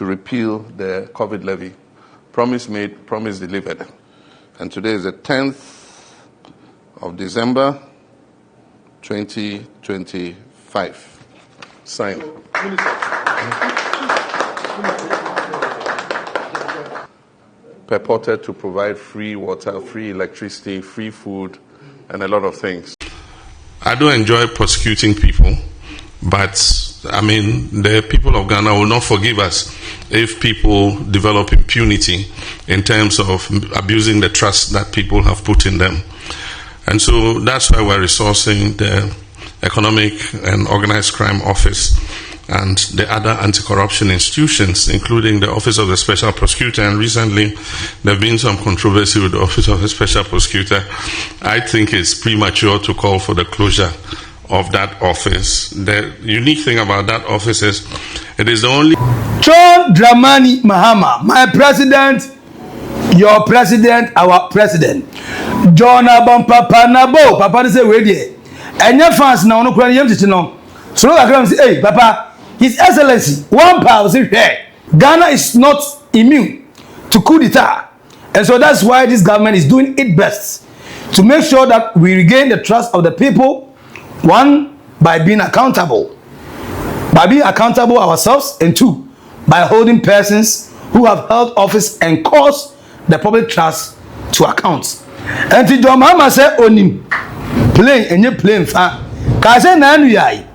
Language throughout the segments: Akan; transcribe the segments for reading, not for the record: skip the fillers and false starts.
to repeal the COVID levy. Promise made, promise delivered. And today is the 10th of December, 2025. Signed. Purported to provide free water, free electricity, free food, and a lot of things. I do enjoy prosecuting people, but I mean, the people of Ghana will not forgive us if people develop impunity in terms of abusing the trust that people have put in them. And so that's why we're resourcing the Economic and Organized Crime Office and the other anti-corruption institutions, including the Office of the Special Prosecutor. And recently, there have been some controversy with the Office of the Special Prosecutor. I think it's premature to call for the closure of that office. The unique thing about that office is it is the only... John Dramani Mahama, my president, your president, our president. John Abon Papa Nabo, Papa say we there. And your fans now no kwani yam titino. So no akram say, hey, Papa, His Excellency, one power say here. Ghana is not immune to coup d'etat. And so that's why this government is doing its best to make sure that we regain the trust of the people. One, by being accountable. By being accountable ourselves. And two, by holding persons who have held office and caused the public trust to account. And to John Mahama say, Onim, plain, and you plain, Kaze Nanu Yai,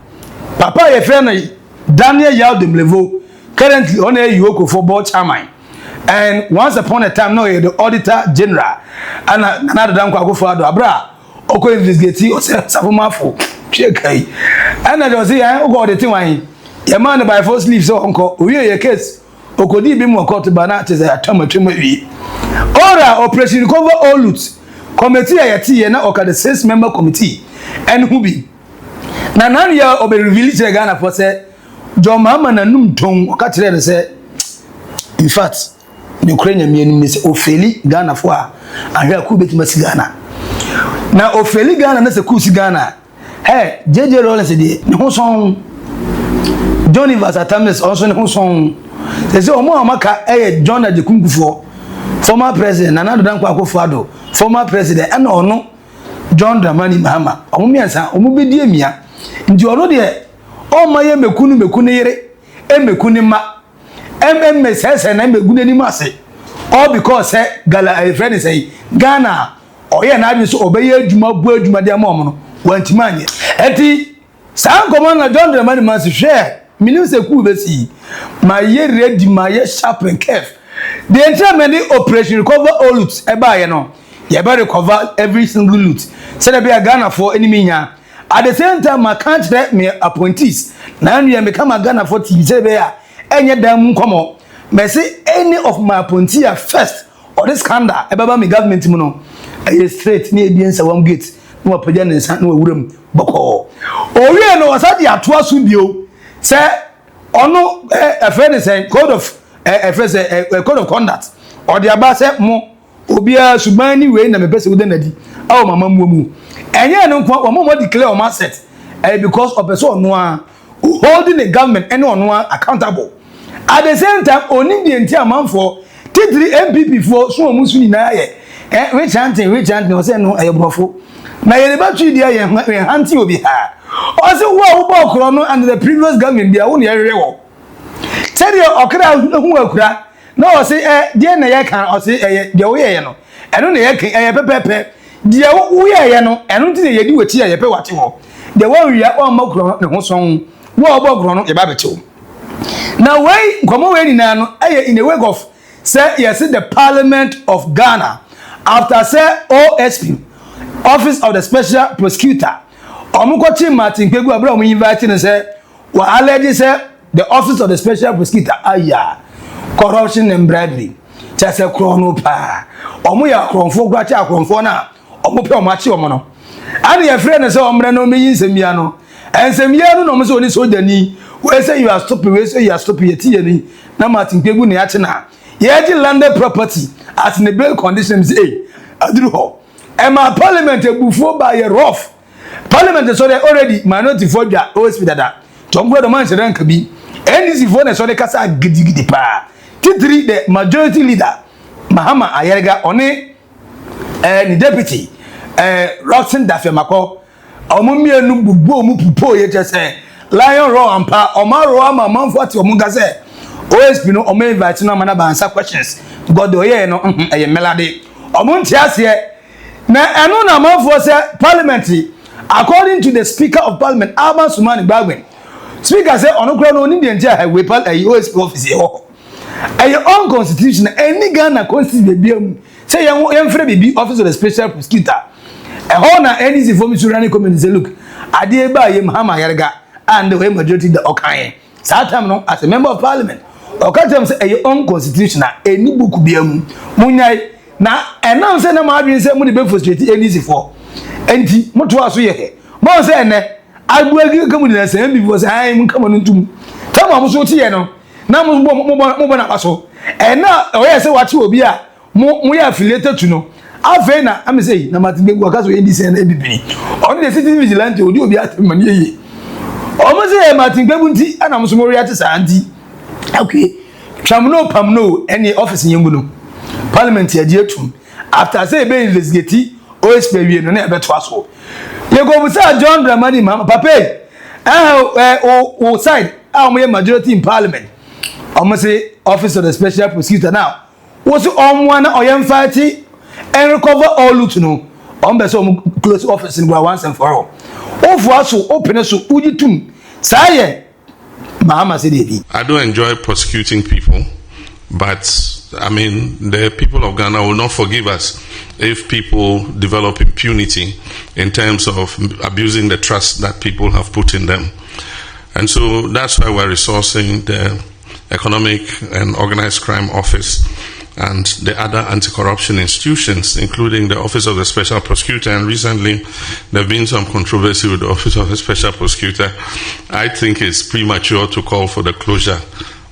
Papa, your friend Daniel Yao de Mlevo, currently on a Yoko for board chairman. And once upon a time, no, the Auditor General, and another Danko Agofado, Abra, Oko investigate or Savumafo. And I was here, I got the thing. Your man by first leave so uncle, we are your case. Okodi be more caught banat is a term. Ora Operation Recover All Loot Committee ayati na oka the 6-member committee and who be. Na nan ya obe reveal to Ghana for say John Mahama na num ton oka tire say in fact Ukraine me ni say ofeli Ghana for ahwe ku betima si Ghana. Na ofeli Ghana na se ku si Ghana. Hey, JJ Rollins de ne ho son Johnny Vasatames also ne ho son. They say omo amaka John Adekunkufor, former president, Nana Dankwa Akufo-Addo, former president, and ono John Dramani Mahama. Omo miansa, omo be die mia. Nti ono de o maye mekunu yere, mekunu ma. Sese na megunu ni ase. All because say Gala friend say Ghana oye na abi so obeye adwuma bu adwuma de ma omo no. Wantimanye. Enti san komanda John Dramani Mahama share Minim se ku besi my year ready my year sharp and careful. The entire many operation recover all loot eba ye no ye be recover every single loot say there be a Ghana for enemy nya at the same time I can't let me appointees na you become a Ghana for TV say be ya enye dam nkomo me say any of my appointees first or this scandal eba me government mu no e straight na ebiensa wam gate no paja nsa na wuram boko o we no wasadi atoa so bio. Say, ono a friend say code of code of conduct or the aba say mo obia subani we na me pese wuden adi aw mama mu enye no kwa mo declare on asset because of person no holding the government and on accountable at the same time oni the entire man for T3 MPP for so mu su ni na ye we chanting no say no ayebrofo na ye ba twi dia ye hanti obi ha. Also, who bought under the previous government, they are only a real. Tell you, Okra, who will cry. No, say, dear Nayakan, or say, the way, no. I don't know, I pepe. Dear, we are, and don't think you do a tear, you pay what you want. The one we are all more the whole song, war about grown up a babacho. Now, why come away in a wake of, say, yes, the Parliament of Ghana, after say OSP, Office of the Special Prosecutor. Omukochi Martin Pegu abra we inviting and say we already say the Office of the Special Prosecutor aya corruption and bribery just a chrono pa omu ya kronfo gwa cha kronfo na omu pe omachi omo no and your friend say omre no me nsемia no ensемia no no so ni soja ni we say you are stopping we say you are stopping yeti ni na Martin Pegu na ya chi na ye ji landed property at the bail conditions aduru ho e ma parliament ebufuo ba ye rough. Parliament is already minority for the OSP dada. Tom go the man say rank bi. NDC for na so de kasa gidigidi pa titiri the majority leader Mahama Ayerega one ni deputy Roxen Dafemako omumienu bubu omu pupo ye tese lion roar ampa omaro ama manfo ati omuga se OSP no omo invite no amana ba answer questions god oye no eye melade omunti ase na eno na manfo se parliamentary according to the speaker of parliament Alban Sumani Bagwen speaker say onokro no ni de ntia highway OSP office here unconstitutional any Ghana constitution biam say yen free bibi office of the special prosecutor na NDC for me to run community say look ade ba ye Mahama Ayerega and the majority the okan that time no as a member of parliament okatem say unconstitutional any book biam munyai na enam say na ma adwen say mu de be frustrate NDC for enti moto aso ye he mo say ene agbuagi community na say before say ai mun kama ntum kama mo so ti ye no na mo na paso na oye say wachi obi a mo ya affiliated to no afa na am say na matigbe akaso NDC na bibini on the citizen vigilante odi obi atemani ye o mo say matigbe bunti ana mo so mo react sa anti okay tramno pamno any office nyembu no parliament ya die tum after say be investigate OSP wie no na e beto aso ye go busa John Dramani Mahama papa o side mo majority in parliament almost say office of the special prosecutor now was on one or young fighting and recover all loot no on be so close office in once and for all of us so open so ujitum say Mahama said I do enjoy prosecuting people, but I mean the people of Ghana will not forgive us if people develop impunity in terms of abusing the trust that people have put in them. And so that's why we're resourcing the Economic and Organized Crime Office and the other anti-corruption institutions, including the Office of the Special Prosecutor. And recently, there have been some controversy with the Office of the Special Prosecutor. I think it's premature to call for the closure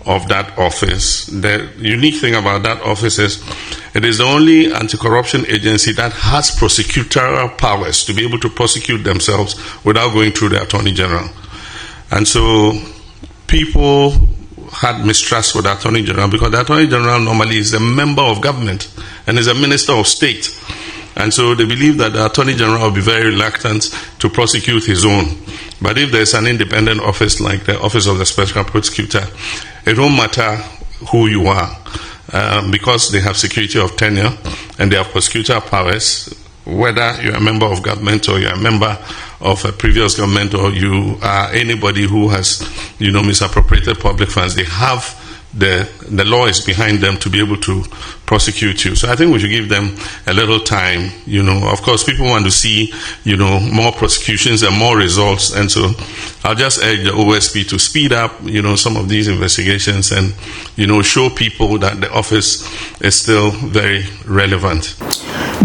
of that office. The unique thing about that office is it is the only anti-corruption agency that has prosecutorial powers to be able to prosecute themselves without going through the Attorney General. And so people had mistrust with the Attorney General because the Attorney General normally is a member of government and is a minister of state. And so they believe that the Attorney General will be very reluctant to prosecute his own. But if there's an independent office like the Office of the Special Prosecutor, it won't matter who you are because they have security of tenure and they have prosecutorial powers. Whether you're a member of government or you're a member of a previous government or you are anybody who has, misappropriated public funds, they have the law is behind them to be able to prosecute you. So I think we should give them a little time. Of course, people want to see, more prosecutions and more results. And so I'll just urge the OSP to speed up, some of these investigations and, show people that the office is still very relevant.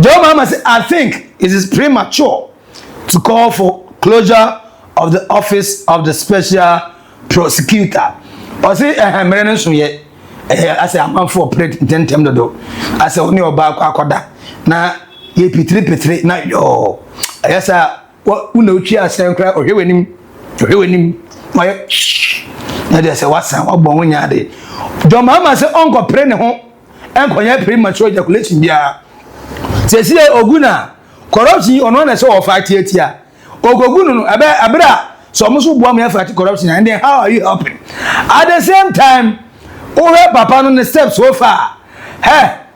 John Mahama said, I think it is premature to call for closure of the Office of the Special Prosecutor. I say, I say, I'm for plate in 10 times. I say, only about Quacoda. Now, ye petri, now, yo. Yes, sir. What you know, chia saying, cry or hearing him. My shh. Now, they say, what's up? What bon yard? John Mahama said, Uncle Prenny home, Uncle, you premature ejaculation. Yeah. Says here, Oguna, corruption on one so of 5 years. Ogogunu, abra. So almost one year fighting corruption, and then how are you helping? At the same time, over Papa on the steps so far. Hey,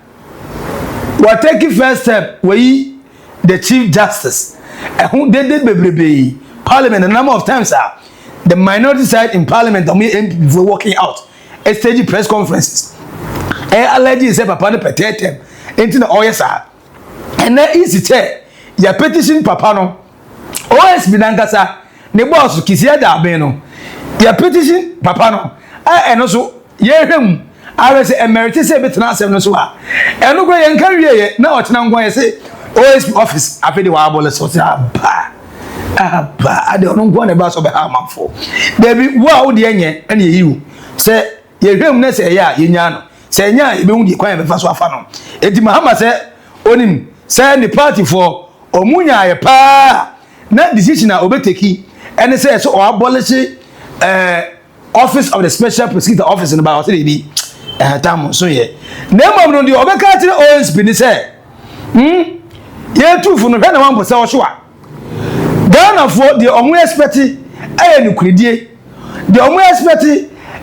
we're taking first step. We the Chief Justice, and who did baby Parliament a number of times. The minority side in Parliament, MP were working out a stage press conferences. Already said Papa no protect into the OSR, and then easy say your petition Papa no OSP Nankasa. The boss kisia da be no the petition papa no and also ye hwem I say emeritus say betena asem no so a eno go ye nka wie na o tena ngwan ye say OSP office afedi wa abolish so say aba ade ono ngwan e ba so be ha manfo there be wo de enye ene ye yiwu say ye hwem na say ya ye nya no say nya e be hu di kwan be fa so afa no edi Mahama say onim say the party for omunya ye pa na decision a obeteki and say so abolish office of the special prosecutor office in about be time so ye na no de obeka tire OSP ni say ye tufu no hwe na wan pose wo so a Ghana for the omo expect aye ni kredie the omo expect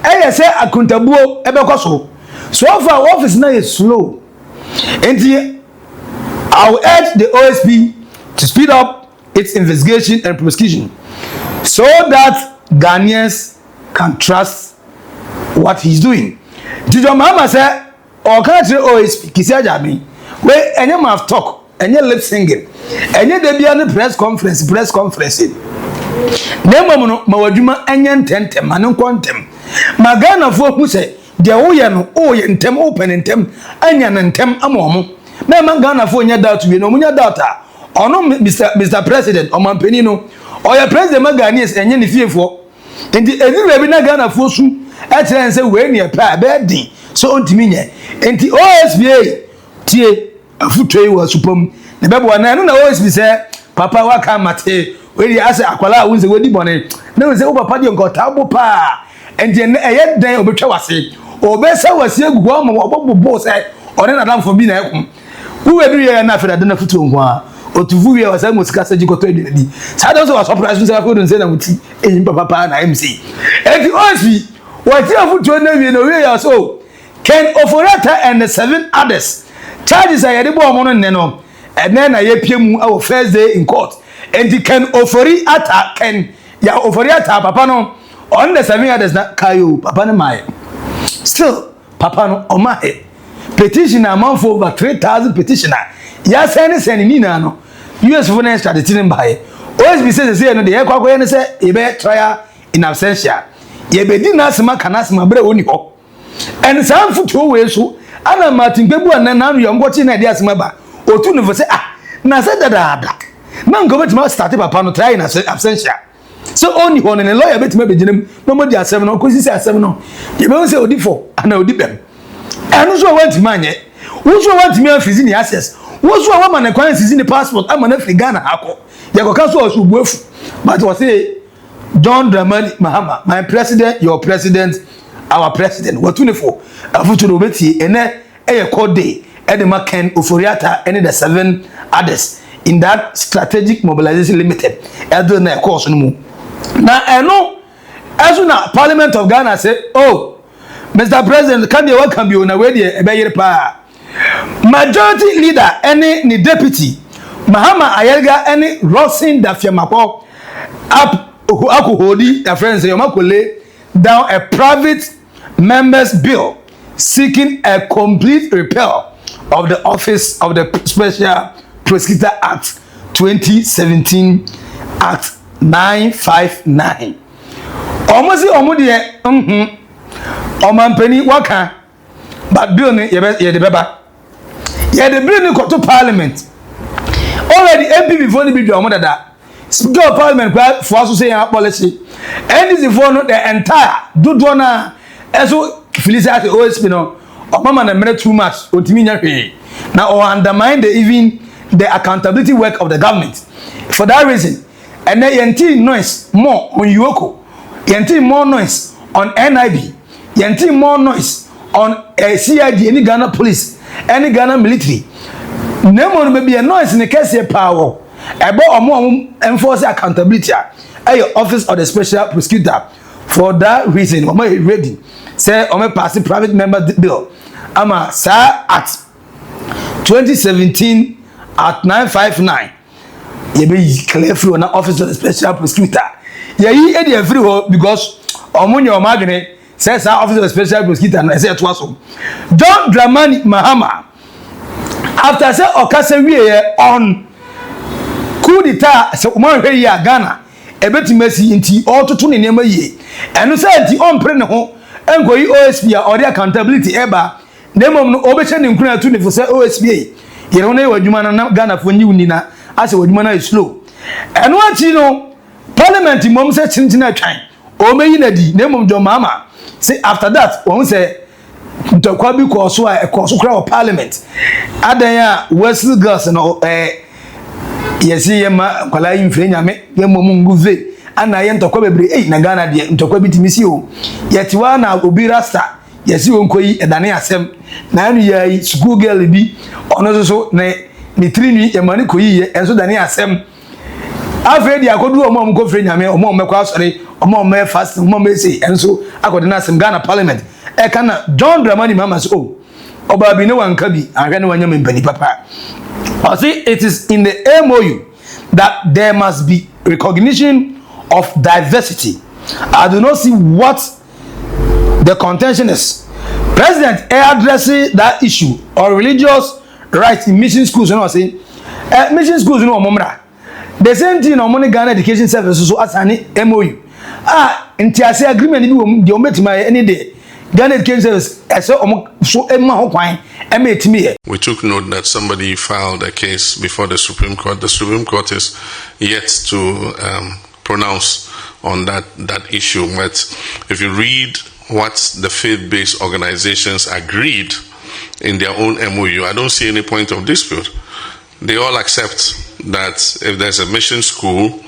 aye say akuntabuo ebeko so far office na is slow and I will urge the OSP to speed up its investigation and prosecution so that Ghanaians can trust what he's doing. Did your mama say, or country OSP, Kisia Jabi, where any man have talk, any lip singing, any day be on the press conference. Nemo Mawajuma, any tentem, Manon quantum. Magana for who say, the Oyan, Oyentem, open in tem, Anyan and tem amomo. Memang Ghana for your doubt to be no munya daughter, or no Mr. President, or Mampenino, or your president Maganias, and any fear for. And the every Ghana for soon, at times say, near pa bad so on Timinia, and the OSBA, T. a foot tray was supposed. The baby one, I don't always be say, Papa, what come at where you ask Aquala wins the wedding bonnet. No, it's over party on Cotabo pa, and then a yet day of Butchawasi, or Bessa was here, Guam, or both said, or then Adam for being at home. Who every year enough that I don't have to or to who was almost cast a jigo. Saddles was surprised I couldn't say that with in Papa and MC. And the OSP, what you have to know in a way or so, Ken Oforata and the 7 others. Charges I had a bomb on Neno, and then I appear our first day in court. And the Ken Oforiata Ken Ya Oforiata Papano on the 7 others that Kayo Papana Mai. Still, Papano Omahe. Petitioner amount for over 3,000 petitioner. Yes, any Nina no. US foreign started to buy. OSP says the air quack when say a bear trial in absentia. Ye be dinner sma canasma bre oni ho. And some foot ways so Anna Martin Bebu and now you're watching ideas maba. Or two never say na said that. Man go to start upon a try in absentia. So only one and a lawyer bet maybe nobody has 7 or cause 7 no. You don't say Odifo and Odibem. And also want man yet. Who's want me of his in the access? Who's one man acquires in the passport? I'm an African Ghana. Yago Council was worth, but was say John Dramani Mahama, my president, your president, our president. What 24? A future Robeti and a court day at the Macken Oforiata and the 7 others in that strategic mobilization limited. I don't know, of course, no more. Now I know as soon as Parliament of Ghana said, oh, Mr. President, can you welcome you on a way there? Majority leader, any deputy, Mahama Ayelga, any Rosin Dafiamapo, up Akuhodi, a friend say, Yomakole, down a private members bill seeking a complete repeal of the Office of the Special Prosecutor Act 2017 Act 959. Almost Omudi, Omampeni waka but bill ni ye the beba ye the bill ni to parliament already MP before the bill that speaker of parliament for us to say abolish and this for the entire do na eso Felicity OSP no mama na mere too much otimi nya hwe na or undermine even the accountability work of the government for that reason and then yenti noise more on Yoko yenti more noise on NIB Yanti more noise on CID, any Ghana police, any Ghana military. No more maybe a noise in the case of power. About more enforce accountability. Your office of the special prosecutor. For that reason, I'm ready. Say, I'm passing private member bill. I'm a sir at 2017 at 959. You be clear through an office of the special prosecutor. Yeah, he had everywhere because on your magnet. Says our officer of special prosecutor and I say to us John Dramani Mahama after say okase we on coup d'etat so man hwe ya Ghana e betimasi nti ototo ne nema yi eno say nti on pre ne ho enkoyi OSP or the accountability eba nemom no obeche ne nkuna tu ne fo say OSP ye no na wadwuma na Ghana fo nyi uni na ase wadwuma na slow eno achi no parliament mom say chinchina atwan o meyi na di nemom John Mahama. See, after that, one say, to Kwabi Koso, a Koso crowd parliament. Adaya, Wesley girls and all, yes, Yama, Kalaim Frenya, Yamunguve, ana ye ntokwa bebre na Ghana de ntokwa bitimisi o yetiwa na obi rasta yesi onkoyi edane asem na anu yayi school girl bi ono so ne trini yamani koyi enso dane asem afredi akodu omo mko fredi nyame omo mekwa asore omo me fast omo me say enso akode na asem Ghana parliament e kana John Dramani Mahama so oba bi ne wanka bi ahwe ne wanya mpani papa. I see it is in the MOU that there must be recognition of diversity. I do not see what the contention is. President addressing that issue or religious rights in mission schools. You know what I'm saying? Mission schools, you know, the same thing on money Ghana Education Service so as an MOU. Intiase agreement bi the ometi my any day. Ghana Education Service so emma ho kwan emetimi. We took note that somebody filed a case before the Supreme Court. The Supreme Court is yet to pronounce on that issue. But if you read what the faith-based organizations agreed in their own MOU, I don't see any point of dispute. They all accept that if there's a mission school,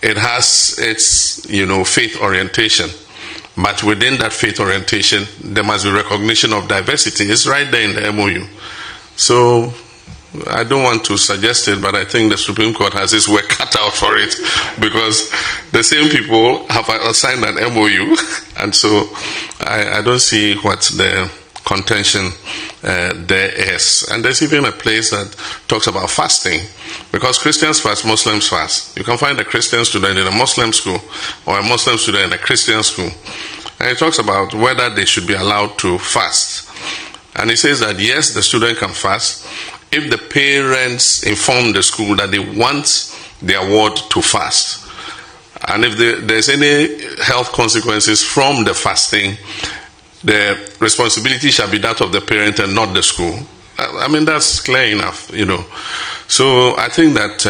it has its faith orientation. But within that faith orientation, there must be recognition of diversity. It's right there in the MOU. So I don't want to suggest it, but I think the Supreme Court has its work cut out for it, because the same people have signed an MOU, and so I don't see what the contention there is. And there's even a place that talks about fasting, because Christians fast, Muslims fast. You can find a Christian student in a Muslim school or a Muslim student in a Christian school, and it talks about whether they should be allowed to fast. And it says that yes, the student can fast if the parents inform the school that they want their ward to fast, and if there's any health consequences from the fasting, the responsibility shall be that of the parent and not the school. I mean, that's clear enough, So I think that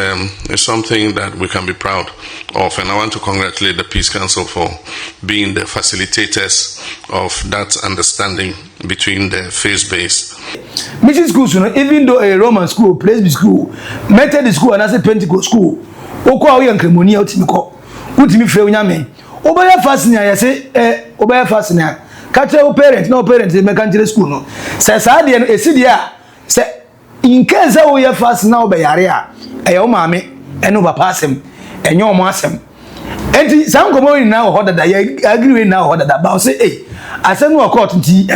is something that we can be proud of, and I want to congratulate the Peace Council for being the facilitators of that understanding between the faith-based. Mission schools, even though a Roman school, Presby school, Methodist school, and as a Pentecost school, Okwa we Cremoni Otimiko, Utimi Freunyame, Obaya Fasina, I say, Obaya Fasina, catch your parents, no parents in Mercantile school, no. Says Adian, a Sidia, say, in case we are fast now by area, a your mammy, and over pass him, and your massam. And some come now, what that I agree now, what that about say, I send no court tea,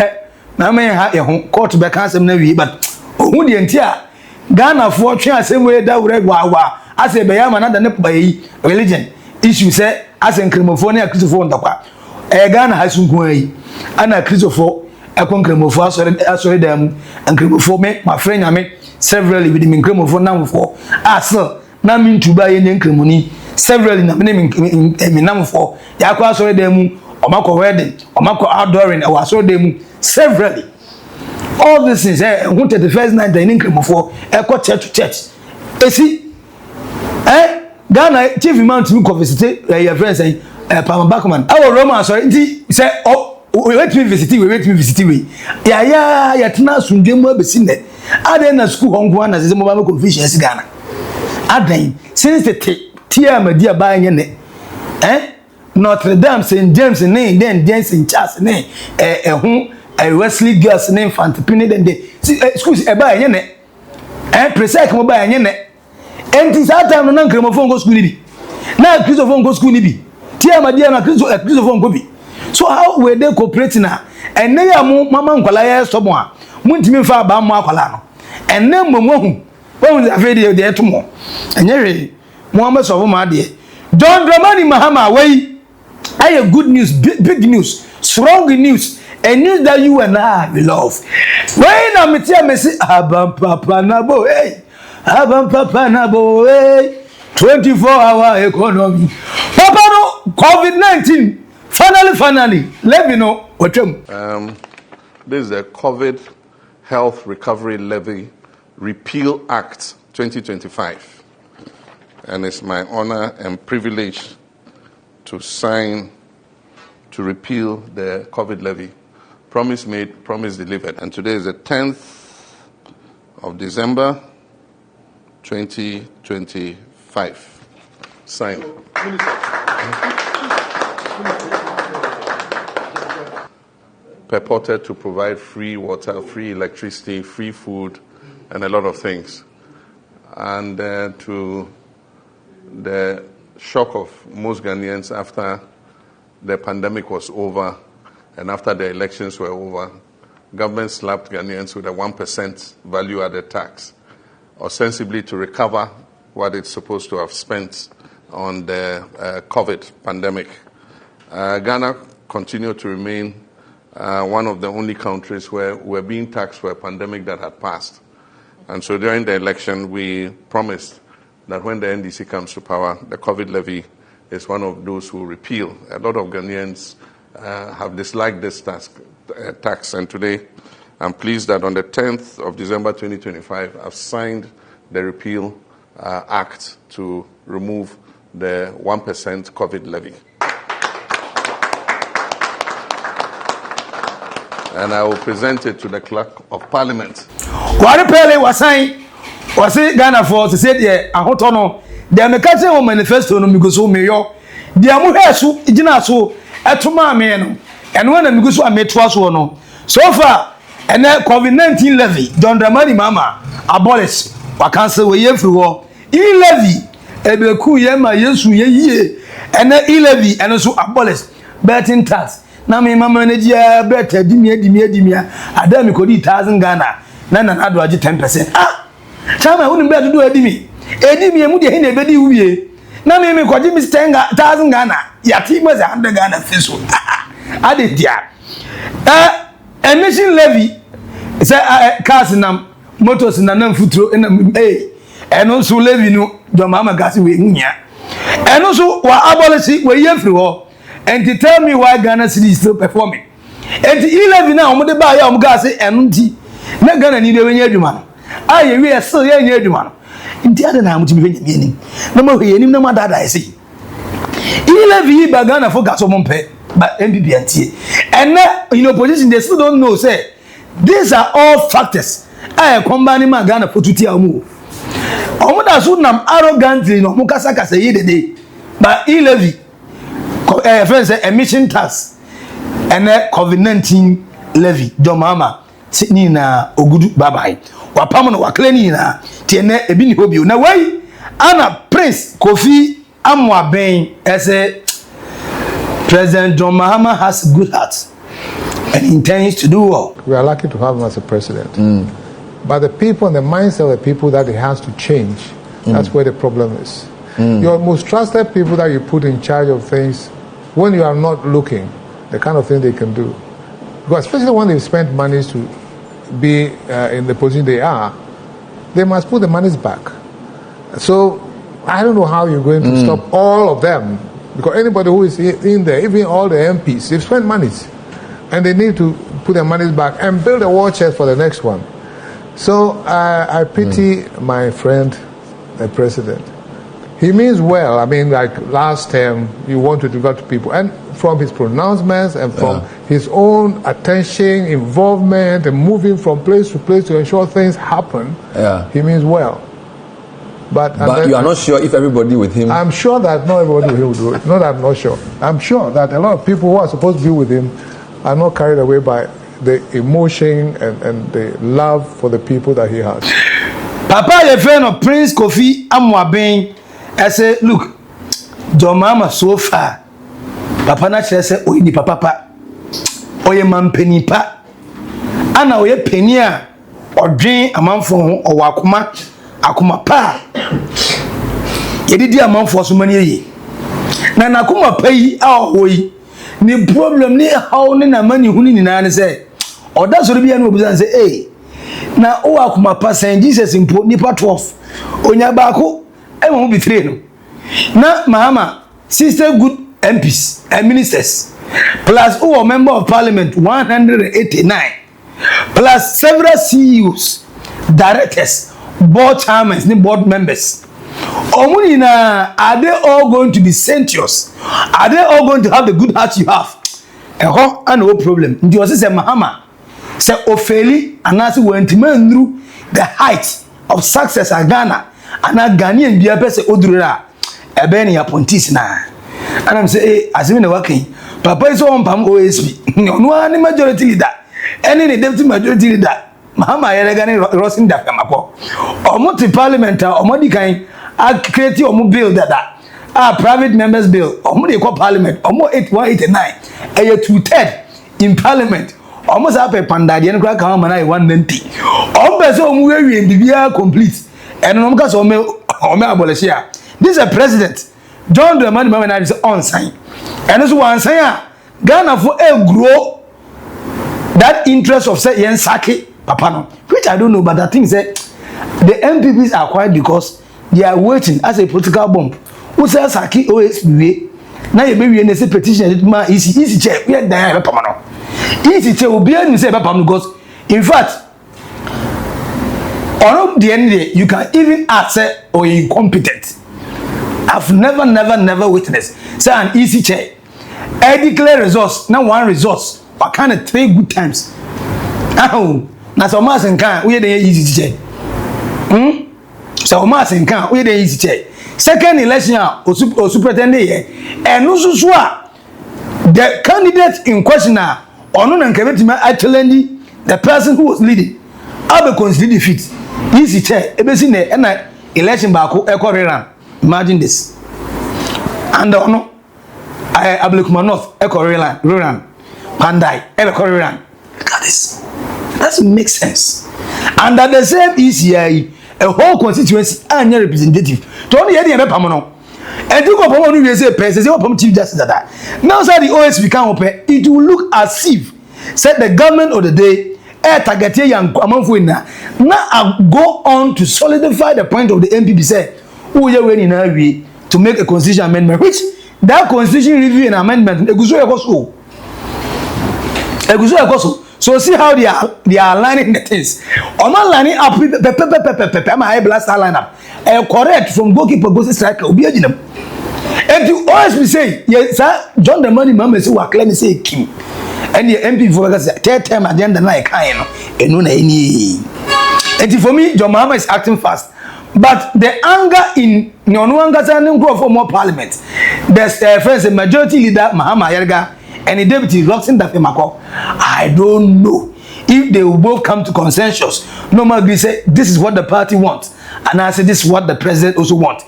now may have a home court back as him, but who the entire Ghana for chance same way that red wawa, as a bayam another by religion. Issue say, as in Cremophonia Christopher Dapa, a Ghana has some way, and a Christopher. I can Cremopho, sorry, them, and Cremopho, my friend, I met severally with him in Cremopho now for. Sir, now mean to buy any Cremoni, severally naming in number for. Yakwa, sorry, them, or Marco wedding, or Marco outdooring, or saw them severally. All these things, wanted the first night in Cremopho, echo church to church. See, Ghana, chief amount to visit your friends saying, Pama Backman, our Roman, sorry, say, oh. We wait me visit we. Yeah, tana sundemu be sine. Ade na school hongwan as mobile confusion is Ghana. Ade since the tia media ba nye ne. Notre Dame St James ne then James in Charles ne Wesley Girls ne infant pin den de schools e ba nye ne. Presec mo ba nye ne. Enti that time no na Cremopho go school bi. Na Christopher go school bi. Tia media na Christopher go bi. So how were they cooperating now? And they are Mama Nkwala someone. Muntimi fa ba mo akwala no. And then momo when we video there tomorrow. And you Muhammad so ma de. John Dramani Mahama way. I have good news, big news, strong news, a news that you and I love. When I'm here, me say Abam Papa Nabo, hey. Abam Papa Nabo, hey. 24-hour economy. Papa no COVID-19. Finally, let me know what this is the COVID Health Recovery Levy Repeal Act 2025. And it's my honor and privilege to sign to repeal the COVID levy. Promise made, promise delivered. And today is the 10th of December, 2025. Signed. purported to provide free water, free electricity, free food, and a lot of things. And to the shock of most Ghanaians after the pandemic was over and after the elections were over, government slapped Ghanaians with a 1% value-added tax, ostensibly to recover what it's supposed to have spent on the COVID pandemic. Ghana continued to remain one of the only countries where we're being taxed for a pandemic that had passed. And so during the election, we promised that when the NDC comes to power, the COVID levy is one of those who repeal. A lot of Ghanaians have disliked this tax, and today I'm pleased that on the 10th of December 2025, I've signed the repeal act to remove the 1% COVID levy. And I will present it to the Clerk of Parliament. What pele was saying, Ghana for to say, yeah, I hold on. The American manifesto no miguso mayo. The Amuhesu, Jinaso, Atuma men, and when the miguso are made twice or no. So far, and that COVID-19 levy, John Dramani Mama, abolish, or cancel we every war. E-Levy, Ebeku Yema, Yesu ye, and then E-Levy, and also abolish, betting tax. Na me mama negia better dimia adami kodi 1,000 Ghana na ado age 10%. Chama wonu be do edimi mu de he na ebedi wuye na me kwaji mi 10,000 Ghana ya ti mo 100 Ghana feso ade dia emission levy say cars na motors na futuro eno so levy no do mama gas we nya eno so wa abolish we yefri ho. And to tell me why Ghana City is still performing. And E-Levy now, I'm going to buy your gas and tea. Not Ghana need a man. We are still here near the man. In the other name, to be meaning. No more here, no matter that I see. E-Levy by Ghana for gas on pay, but MPP and T. And now, in opposition, they still don't know, say, these are all factors. I am combining my Ghana for 2 years more. Omoda so nam arrogantly no mukasa kasa ye de day. But E-Levy friends say emission tax and COVID-19 levy Mahama sitting na ogudu bye wapam no waklani na tiene ebi ni hobio na wai ana Prince Kofi Amwaben as President John Mahama has good heart and intends to do well. We are lucky to have him as a president. But the people and the mindset of the people that he has to change, that's where the problem is. Your most trusted people that you put in charge of things, when you are not looking, the kind of thing they can do. Because especially when they spend money to be in the position they are, they must put the monies back. So I don't know how you're going to stop all of them. Because anybody who is in there, even all the MPs, they've spent monies. And they need to put their monies back and build a war chest for the next one. So I pity my friend, the president. He means well. I mean, like last term, he wanted to go to people. And from his pronouncements and from his own attention, involvement, and moving from place to place to ensure things happen, he means well. But you are not sure if everybody with him... I'm sure that not everybody will do it. Not that I'm not sure. I'm sure that a lot of people who are supposed to be with him are not carried away by the emotion and the love for the people that he has. Papa, your friend of Prince Kofi Amwaben, I say, look, John Mahama so far, Papa Nature say, oh, ni papa, oh, ye man penny pa, and now ye penny or drain a man for or wakuma, akuma pa. Ye did a man for so many ye. Na kuma pay our way. Ni problem ni how ni na money huni ni na say. Or that's what be an observer say, hey, na o akuma pa saying Jesus impo nipa 12. Onya bako. I won't be trained. Now, Mahama, sister good MPs and ministers, plus a member of parliament 189, plus several CEOs, directors, board chairmen, and board members. Omunina, are they all going to be sentious? Are they all going to have the good heart you have? And no problem. You say Mahama, say Ofeli, and as we went through the height of success in Ghana. And a Ghanaian be a person odura ebeni ya pontis na And I'm saying, hey, as in the working, Papa is on Pam OSP. No one majority leader. Any deputy majority leader. Mahama Yelegani Rosin Dafamako. Or multi parliament or Modicain, I create your bill that. Private members bill, or more equal parliament, or more 8189, a year 2/3 in parliament, almost up a pandadian crack home and I 190. All person we in Bibia complete, and no case or me abolish here. This is a president, John the money man is on sign. And this one saying, Ghana for a grow that interest of say yen sake papano, which I don't know, but I think that the MPPs are quiet because they are waiting as a political bomb. Who says Saki OSP? Now you maybe in a petition, easy check. We are there, Pamano. Easy check will be able to say Pamano because, in fact, on the end of the day, you can even answer or incompetent. I've never witnessed. Say an easy check. I declare results, now one results, but kind of 3 good times. Oh, now so much and can we are the easy check. So much and can we are the easy check. Second election, or superintendent here, and also the candidate in question now, or no one can actually the person who was leading. I be considered defeat. Easy chair, everything there, and election back echo. Imagine this. And no, I Abolish North echo Ruran, Pandai, echo Ruran. Look at this. That makes sense. And at the same ECI. A whole constituency and your representative. Tony Eddie and Pamano. And you go from you say person, you chief justice that. Now say the OSP can open, it will look as if said the government of the day target young now go on to solidify the point of the MPP say who you when in a to make a constitution amendment, which that constitution review and amendment so see how they are aligning the things. I'm not lining up with I'm a high blaster lineup. Correct from goalkeeper goes striker. And you always say, yes, sir, John the money mama say what clearly say Kim. And the MP for us third term agenda like kind and no any. And for me, John Mahama is acting fast. But the anger in Nyonuanga grow for more parliament. There's friends, a majority leader Mahama Yerga. And the deputy Roxin Dafemako, I don't know if they will both come to consensus. Normally say this is what the party wants, and I say this is what the president also wants.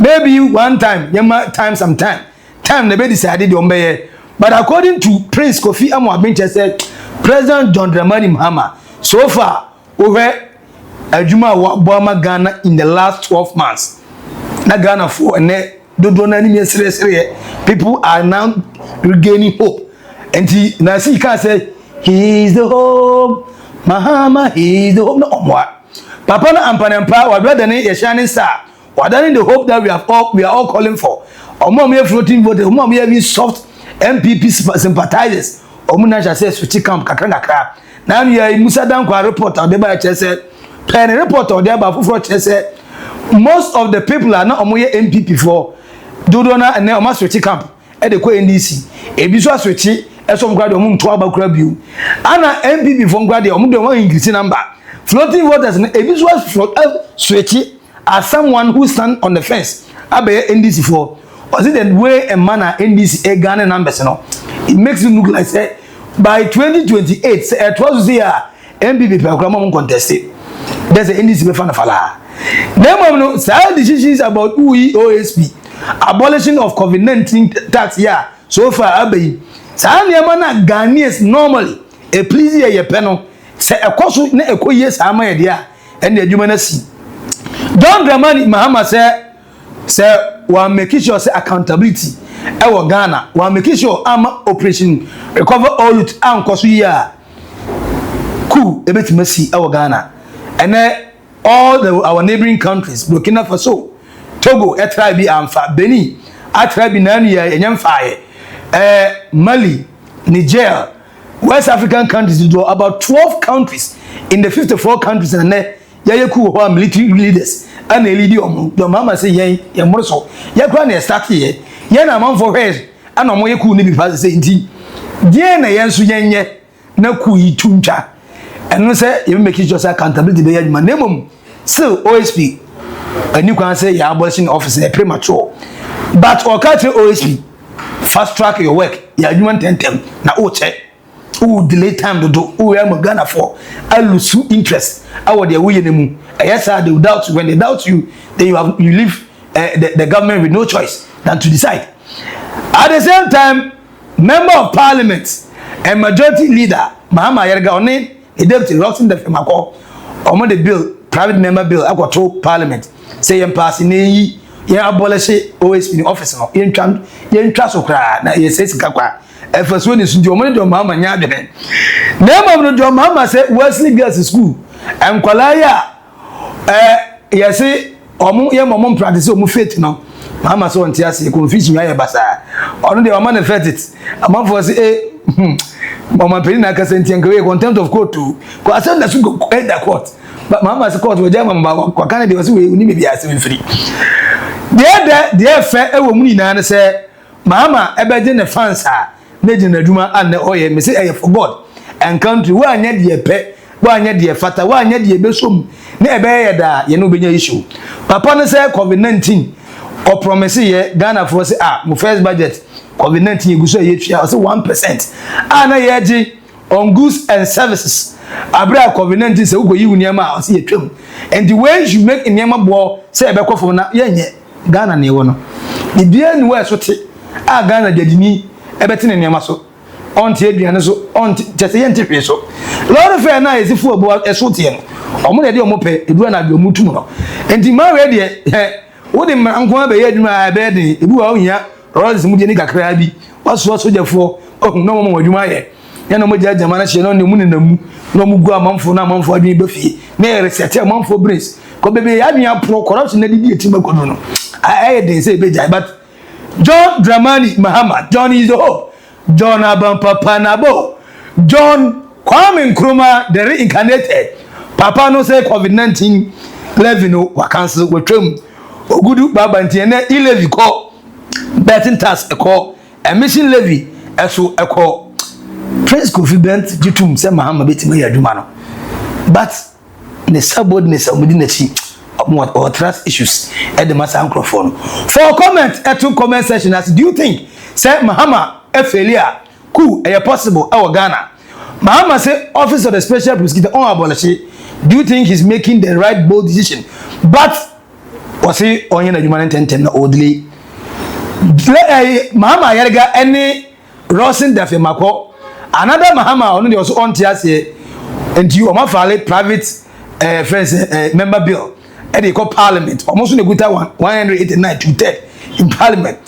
Maybe one time, time they may decided to obey. But according to Prince Kofi Amwabinche said, President John Dramani Mahama, so far over Ajuma Wabama Ghana in the last 12 months. Na Ghana for and people are now regaining hope. And he now see can't say he is the hope, Mahama, he is the hope. No more. Papa na Ampanampa, or brother a shining star. What are the hope that we are all calling for? Or more mere floating vote, or more mere soft MPP sympathizers. Or Munasha says to camp Kakranaka. Now you are Musa Dankwa report or thereby said, Penny report or thereby for said. Most of the people are not Omoye MPP for Dodona and Neoma Switchy camp at the NDC. A visual switchy, as some grad among 12 crab you. Anna MPP from Grady among the one increasing number. Floating waters and a visual switchy as someone who stand on the fence. I be NDC for. Was it the way a manner NDC a Ghana numbers? No, it makes it look like say by 2028, say it was the MPP program contested. There's an NDC fan of Allah. Name no sad decisions about OSP, abolition of COVID-19 tax here. So far, Abbey. Sahani Amana Ghanaians normally a please ye penal. Say a cost ne a co yes, I'm idea, and the humanity. John Dramani Mahama say, while making sure say accountability. Our Ghana, while making sure armor operation recover all it and cost year. Cool, a bit messy, our Ghana. And then all our neighboring countries, Burkina Faso, Togo, Etrabi, Amfa, Benin, Atrabi, Nania, and Yamfaye, Mali, Niger, West African countries, about 12 countries in the 54 countries, and then Yayaku, military leaders, and a lady, your mama say, Yamorso, Yakran start here, Yana Mam for her, and Omoyaku Nibi Pass saying, Diana Yansu Yanye, Naku Tuncha. And no say you make it just accountability be my name still OSP and you can say you abolishing officer premature but or catch OSP fast track your work ya adwuma tentem na o che o delay time do o ya magana for I lose interest our the way nemu yes sir they doubt when they doubt you then you leave the government with no choice than to decide. At the same time, member of parliament and majority leader Mahama Yerga One a deputy Roxin the Femako on the bill private member bill I to parliament say you pass in abolish OSP office no yen trust okra na ye say sikakwa efeso ni sunjo mo do Mahama nya adwene na mo do Mahama say Wesley Girls School en kwala ya say omo ye mo practice omo faith no Mahama so onti ase confusion ya basa ono de o manifest it amafo say mama peli na kasa ntianka we contempt of court to ko asan da su go head court but Mahama say court we jama mama kwa kana de we ni me bia se free de fe e wo mu nyina ne say Mahama ebeje ne fans a na gina adwuma an na oye me say for God and country wa anya de pe wa anya de fata wa anya de besom na ebe ye da ye no benya issue papa ne say COVID-19 or promise ye Ghana for say mo first budget COVID-19 you go so ye twa say 1% na ye ji on goods and services abra COVID-19 say we go yi uniama say ye twam and the way you make uniama bo say ebe kwofo na ye nye Ghana na ewo no the bia ni we so te Ghana dadini ebe te ne uniama so onti aduane so onti chese ye ntehwe so lord fair na ezifu obo eso te no omo de omo pe edua na bi omutum no enti ma we de wo de nko abe ye adwuma abe de ebu wa ohia roles mu de ni kakra bi waso sojafo ohun no mo adwuma ye ya no mo jama na hye no ne mu ne namu no mu gu amanfo na amanfo adwuma be fie na reset amanfo brace ko bebe ya nua pro corruption na di etima ko no I dey say be jai but John Dramani Mahama John is the hope John Papa Nabo John Kwame Nkrumah the reincarnated papa no say COVID-19 levy no wa cancel we twam ogudu baba ntiene E-Levy ko betting tax ko emission levy eso ko Prince Kofi Bent jitum say Mahama betima ya adwuma no but ne subordinates omudi na chi or trust issues at the matter microphone for comment comment section as do you think say Mahama a failure cool a possible our Ghana Mahama say office of the special prosecutor on Abolish do you think he's making the right bold decision but was he on your human intent oddly Mahama Yerga any Rosin Defemako another Mahama only also on TSA and you are private friends member bill and they call parliament almost in a good 189 to 10 in parliament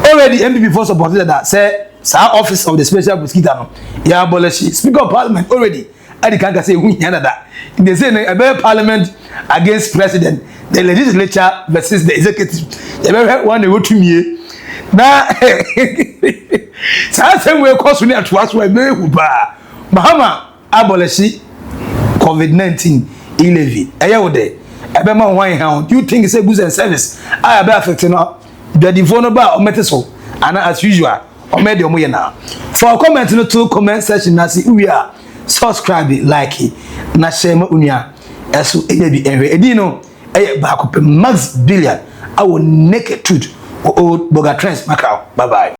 already MPP for supported that say office of the special prosecutor yeah abolish speaker of parliament already and they can't say who that they say about parliament against president the legislature versus the executive they one they go to me now same way cause we to us we Mahama abolish COVID-19 E-Levy eya there ebe ma wan how do you think it's a goods and service I be affecting no the vulnerable or meteso and as usual or made your na for comment no to comment section na see we are subscribe like na share ma unia eso ebi enwe edi no ba ko Max Billian I will naked truth Oldboga trends Macau bye bye.